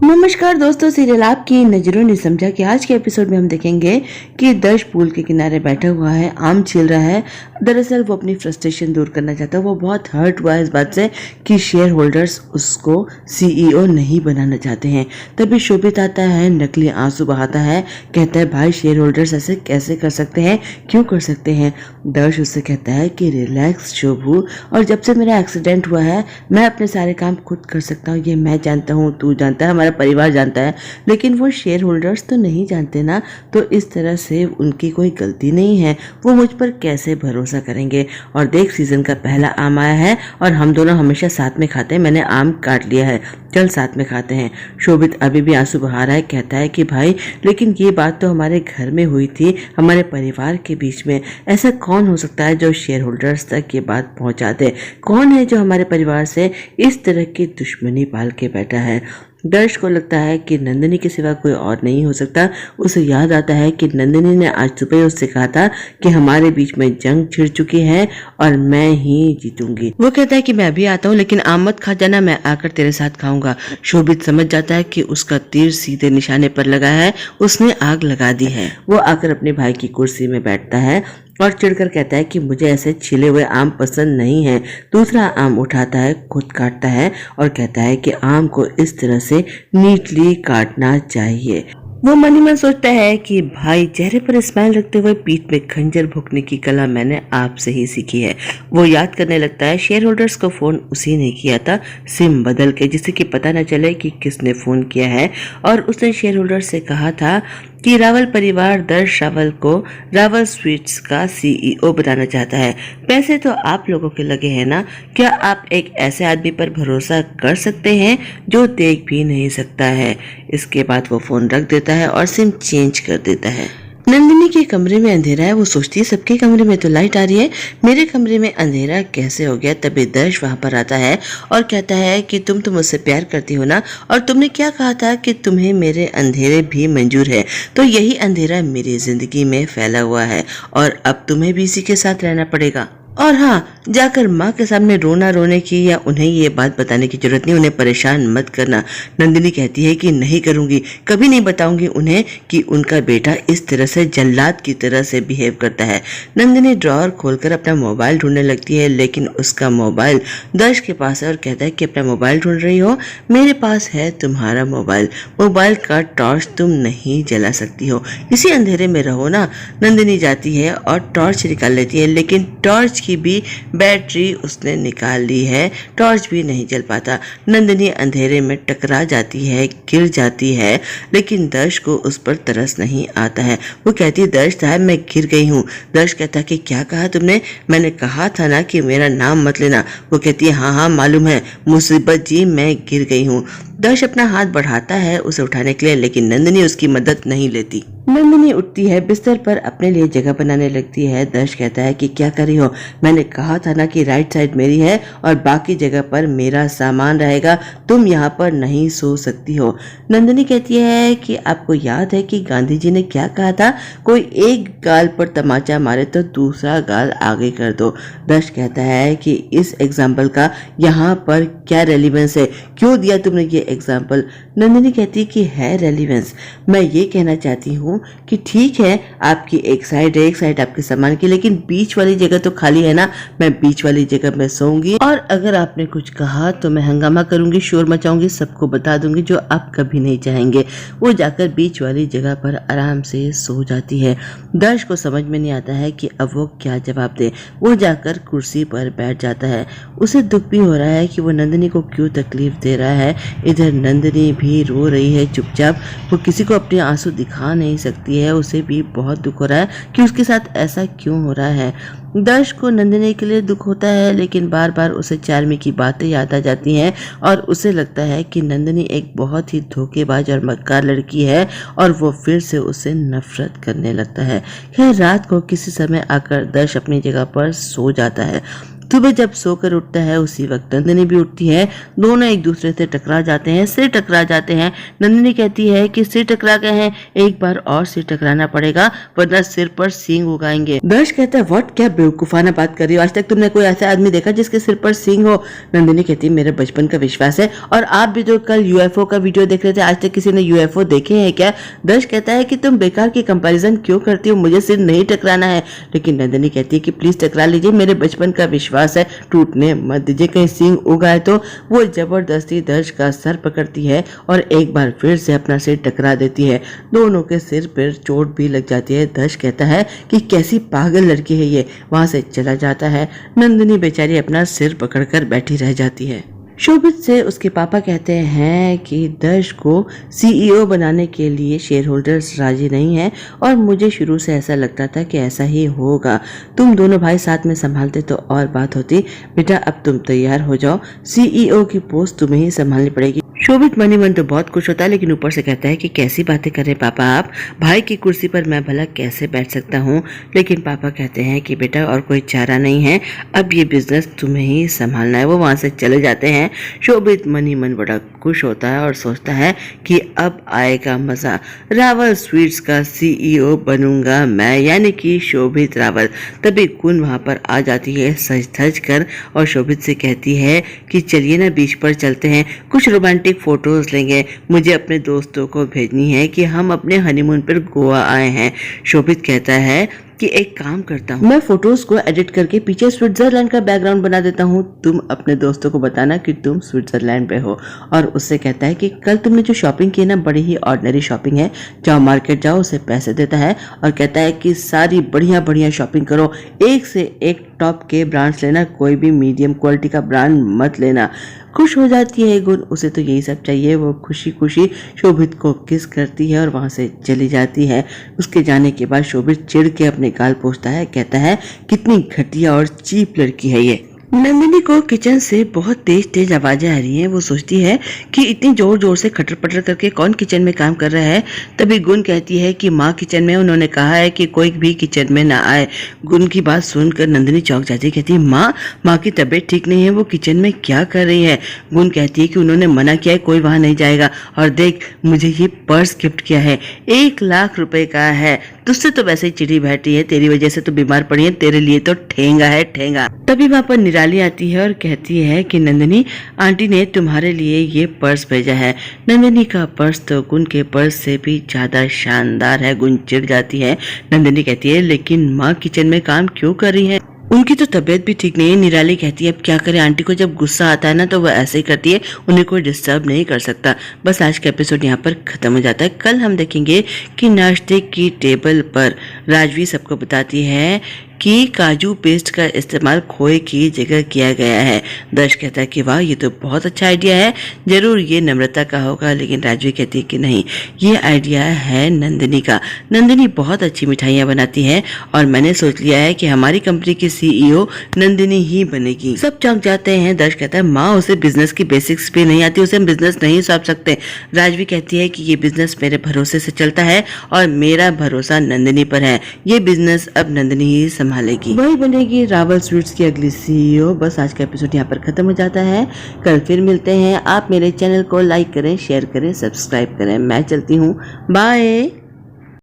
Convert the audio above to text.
नमस्कार दोस्तों, सीरियल आपकी नजरों ने समझा कि आज के एपिसोड में हम देखेंगे कि दर्श पूल के किनारे बैठा हुआ है, आम छील रहा है। दरअसल वो अपनी फ्रस्ट्रेशन दूर करना चाहता है। वो बहुत हर्ट हुआ है इस बात से कि शेयर होल्डर्स उसको सीईओ नहीं बनाना चाहते हैं। तभी शोभित आता है, नकली आंसू बहाता है, कहता है भाई शेयर होल्डर्स ऐसे कैसे कर सकते हैं, क्यों कर सकते हैं। दर्श उससे कहता है कि रिलैक्स शोभू, और जब से मेरा एक्सीडेंट हुआ है मैं अपने सारे काम खुद कर सकता हूँ। ये मैं जानता हूँ, तू जानता है, हमारा परिवार जानता है, लेकिन वो शेयर होल्डर्स तो नहीं जानते ना। तो इस तरह से उनकी कोई गलती नहीं है, वो मुझ पर कैसे भरोसा करेंगे। और देख, सीजन का पहला आम आया है और हम दोनों हमेशा साथ में खाते हैं। मैंने आम काट लिया है, चल साथ में खाते हैं। शोभित अभी भी आंसू बहा रहा है, कहता है कि भाई लेकिन ये बात तो हमारे घर में हुई थी, हमारे परिवार के बीच में। ऐसा कौन हो सकता है जो शेयर होल्डर्स तक ये बात पहुंचा दे? कौन है जो हमारे परिवार से इस तरह की दुश्मनी पाल के बैठा है? दर्श को लगता है कि नंदिनी के सिवा कोई और नहीं हो सकता। उसे याद आता है कि नंदिनी ने आज सुबह उससे कहा था कि हमारे बीच में जंग छिड़ चुकी है और मैं ही जीतूंगी। वो कहता है कि मैं भी आता हूँ, लेकिन आम मत खा जाना, मैं आकर तेरे साथ खाऊंगा। शोभित समझ जाता है कि उसका तीर सीधे निशाने पर लगा है, उसने आग लगा दी है। वो आकर अपने भाई की कुर्सी में बैठता है और चिढ़कर कहता है कि मुझे ऐसे छिले हुए आम पसंद नहीं है। दूसरा आम उठाता है, खुद काटता है और कहता है कि आम को इस तरह से नीटली काटना चाहिए। वो मन ही मन सोचता है कि भाई, चेहरे पर स्माइल रखते हुए पीठ में खंजर भोंकने की कला मैंने आपसे ही सीखी है। वो याद करने लगता है शेयर होल्डर्स को फोन उसी ने किया था, सिम बदल के, जिससे कि पता न चले कि किसने फोन किया है। और उसने शेयर होल्डर से कहा था कि रावल परिवार दर्श रावल को रावल स्वीट्स का सीईओ बनाना चाहता है। पैसे तो आप लोगों के लगे हैं ना, क्या आप एक ऐसे आदमी पर भरोसा कर सकते हैं जो देख भी नहीं सकता है? इसके बाद वो फोन रख देता है और सिम चेंज कर देता है। नंदिनी के कमरे में अंधेरा है। वो सोचती है सबके कमरे में तो लाइट आ रही है, मेरे कमरे में अंधेरा कैसे हो गया। तभी दर्श वहां पर आता है और कहता है कि तुम तो मुझसे प्यार करती हो ना, और तुमने क्या कहा था कि तुम्हें मेरे अंधेरे भी मंजूर है। तो यही अंधेरा मेरी जिंदगी में फैला हुआ है और अब तुम्हें भी इसी के साथ रहना पड़ेगा। और हाँ, जाकर माँ के सामने रोना रोने की या उन्हें ये बात बताने की जरूरत नहीं, उन्हें परेशान मत करना। नंदिनी कहती है कि नहीं करूंगी, कभी नहीं बताऊंगी उन्हें कि उनका बेटा इस तरह से जल्लाद की तरह से बिहेव करता है। नंदिनी ड्रॉअर खोलकर अपना मोबाइल ढूंढने लगती है, लेकिन उसका मोबाइल दर्श के पास है और कहता है कि अपना मोबाइल ढूंढ रही हो, मेरे पास है तुम्हारा मोबाइल। मोबाइल का टॉर्च तुम नहीं जला सकती हो, इसी अंधेरे में रहो ना। नंदिनी जाती है और टॉर्च निकाल लेती है, लेकिन टॉर्च की भी बैटरी उसने निकाल ली है, टॉर्च भी नहीं जल पाता। नंदिनी अंधेरे में टकरा जाती है, गिर जाती है, लेकिन दर्श को उस पर तरस नहीं आता है। वो कहती है दर्श साहब मैं गिर गई हूँ। दर्श कहता है कि क्या कहा तुमने? मैंने कहा था ना कि मेरा नाम मत लेना। वो कहती है हाँ हाँ मालूम है मुसीबत जी, मैं गिर गई हूँ। दर्श अपना हाथ बढ़ाता है उसे उठाने के लिए, लेकिन नंदिनी उसकी मदद नहीं लेती। नंदिनी उठती है, बिस्तर पर अपने लिए जगह बनाने लगती है। दर्श कहता है कि क्या कर रही हो? मैंने कहा था ना कि राइट साइड मेरी है और बाकी जगह पर मेरा सामान रहेगा, तुम यहाँ पर नहीं सो सकती हो। नंदिनी कहती है कि आपको याद है कि गांधी जी ने क्या कहा था, कोई एक गाल पर तमाचा मारे तो दूसरा गाल आगे कर दो। दर्श कहता है कि इस एग्जाम्पल का यहाँ पर क्या रेलिवेंस है, क्यों दिया तुमने ये एग्जाम्पल? नंदिनी कहती कि है रेलिवेंस, मैं ये कहना चाहती हूँ कि ठीक है आपकी एक साइड आपके सामान की, लेकिन बीच वाली जगह तो खाली है ना, मैं बीच वाली जगह में सोऊंगी और अगर आपने कुछ कहा तो मैं हंगामा करूंगी, शोर मचाऊंगी, सबको बता दूंगी, जो आप कभी नहीं चाहेंगे। वो जाकर बीच वाली जगह पर आराम से सो जाती है। दर्श को समझ में नहीं आता है कि अब वो क्या जवाब दे। वो जाकर कुर्सी पर बैठ जाता है। उसे दुख भी हो रहा है कि वो नंदिनी को क्यों तकलीफ दे रहा है। इधर नंदिनी भी रो रही है चुपचाप, वो किसी को अपने आंसू दिखा नहीं सकती है। उसे भी बहुत दुख हो रहा है कि उसके साथ ऐसा क्यों हो रहा है। दर्श को नंदिनी के लिए दुख होता है, लेकिन बार बार उसे चार्मी की बातें याद आ जाती हैं और उसे लगता है कि नंदिनी एक बहुत ही धोखेबाज और मक्कार लड़की है और वो फिर से उसे नफरत करने लगता है। खैर रात को किसी समय आकर दर्श अपनी जगह पर सो जाता है। सुबह जब सोकर उठता है उसी वक्त नंदिनी भी उठती है। दोनों एक दूसरे से टकरा जाते हैं, सिर टकरा जाते हैं। नंदिनी कहती है कि सिर टकरा गए हैं, एक बार और सिर टकराना पड़ेगा वरना सिर पर सींग उगाएंगे। दर्श कहता है व्हाट, क्या बेवकूफाना बात कर रही हो, आज तक तुमने कोई ऐसा आदमी देखा जिसके सिर पर सींग हो। नंदिनी कहती है मेरे बचपन का विश्वास है, और आप भी तो कल यूएफओ का वीडियो देख रहे थे, आज तक किसी ने यूएफओ देखे हैं क्या। दर्श कहता है कि तुम बेकार की कंपैरिजन क्यों करती हो, मुझे सिर नहीं टकराना है। लेकिन नंदिनी कहती है कि प्लीज टकरा लीजिए, मेरे बचपन का विश्वास है, टूटने मत दीजिए, कहीं सींग उगाए तो। वो जबरदस्ती दर्श का सर पकड़ती है और एक बार फिर से अपना सिर टकरा देती है। दोनों के सिर पर चोट भी लग जाती है। दर्श कहता है कि कैसी पागल लड़की है ये, वहां से चला जाता है। नंदिनी बेचारी अपना सिर पकड़कर बैठी रह जाती है। शोभित से उसके पापा कहते हैं कि दर्श को सीईओ बनाने के लिए शेयर होल्डर्स राजी नहीं है, और मुझे शुरू से ऐसा लगता था कि ऐसा ही होगा। तुम दोनों भाई साथ में संभालते तो और बात होती। बेटा अब तुम तैयार हो जाओ, सीईओ की पोस्ट तुम्हें ही संभालनी पड़ेगी। शोभित मनी मन तो बहुत खुश होता है, लेकिन ऊपर से कहता है कि कैसी बातें कर रहे पापा आप, भाई की कुर्सी पर मैं भला कैसे बैठ सकता हूँ। लेकिन पापा कहते हैं कि बेटा और कोई चारा नहीं है, अब ये बिजनेस तुम्हें ही संभालना है। वो वहां से चले जाते हैं। शोभित मनी मन बड़ा खुश होता है और सोचता है कि अब आएगा मजा, रावल स्वीट्स का सीईओ बनूंगा मैं, यानी कि शोभित रावल। तभी गुण वहां पर आ जाती है सज धज कर और शोभित से कहती है कि चलिए ना बीच पर चलते हैं, कुछ रोमांटिक फोटोज लेंगे, मुझे अपने दोस्तों को भेजनी है कि हम अपने हनीमून पर गोवा आए हैं। शोभित कहता है कि एक काम करता हूँ, मैं फोटोज को एडिट करके पीछे स्विट्जरलैंड का बैकग्राउंड बना देता हूँ, तुम अपने दोस्तों को बताना कि तुम स्विट्जरलैंड पे हो। और उससे कहता है कि कल तुमने जो शॉपिंग की ना बड़ी ही ऑर्डिनरी शॉपिंग है, जाओ मार्केट जाओ। उसे पैसे देता है और कहता है कि सारी बढ़िया बढ़िया शॉपिंग करो, एक से एक टॉप के ब्रांड्स लेना, कोई भी मीडियम क्वालिटी का ब्रांड मत लेना। खुश हो जाती है गुण, उसे तो यही सब चाहिए। वो खुशी खुशी शोभित को किस करती है और वहां से चली जाती है। उसके जाने के बाद शोभित चिढ़ के अपने गाल पोंछता है, कहता है कितनी घटिया और चीप लड़की है ये। नंदिनी को किचन से बहुत तेज तेज आवाजें आ रही हैं। वो सोचती है कि इतनी जोर जोर से खटर पटर करके कौन किचन में काम कर रहा है। तभी गुण कहती है कि माँ किचन में, उन्होंने कहा है कि कोई भी किचन में ना आए। गुण की बात सुनकर नंदिनी चौंक जाती है, कहती है माँ की तबीयत ठीक नहीं है, वो किचन में क्या कर रही है। गुण कहती है कि उन्होंने मना किया है, कोई वहां नहीं जाएगा, और देख मुझे ये पर्स गिफ्ट किया है, 1 लाख रुपए का है, तुझसे तो वैसे ही चिड़ी बैठी है, तेरी वजह से तो बीमार पड़ी है, तेरे लिए तो ठेंगा है ठेंगा। तभी वहां पर निराली आती है और कहती है कि नंदिनी आंटी ने तुम्हारे लिए ये पर्स भेजा है। नंदिनी का पर्स तो गुण के पर्स से भी ज्यादा शानदार है। गुण चिढ़ जाती है। नंदिनी कहती है लेकिन माँ किचन में काम क्यों कर रही है, उनकी तो तबीयत भी ठीक नहीं है। निराली कहती है अब क्या करें, आंटी को जब गुस्सा आता है ना तो वो ऐसे ही करती है, उन्हें कोई डिस्टर्ब नहीं कर सकता। बस आज का एपिसोड यहाँ पर खत्म हो जाता है। कल हम देखेंगे कि नाश्ते की टेबल पर राजवी सबको बताती है कि काजू पेस्ट का इस्तेमाल खोए की जगह किया गया है। दर्श कहता है कि वाह ये तो बहुत अच्छा आइडिया है, जरूर ये नम्रता का होगा। लेकिन राजवी कहती है कि नहीं, ये आइडिया है नंदिनी का। नंदिनी बहुत अच्छी मिठाइयाँ बनाती है और मैंने सोच लिया है कि हमारी कंपनी की सीईओ नंदिनी ही बनेगी। सब चौंक जाते हैं। दर्श कहता है माँ उसे बिजनेस की बेसिक्स भी नहीं आती, उसे हम बिजनेस नहीं सौंप सकते। राजवी कहती है कि ये बिजनेस मेरे भरोसे से चलता है और मेरा भरोसा नंदिनी पर है, ये बिजनेस अब नंदिनी ही संभालेगी, वही बनेगी रावल स्वीट्स की अगली सीईओ। बस आज का एपिसोड यहाँ पर खत्म हो जाता है। कल फिर मिलते हैं। आप मेरे चैनल को लाइक करें, शेयर करें, सब्सक्राइब करें। मैं चलती हूँ, बाय।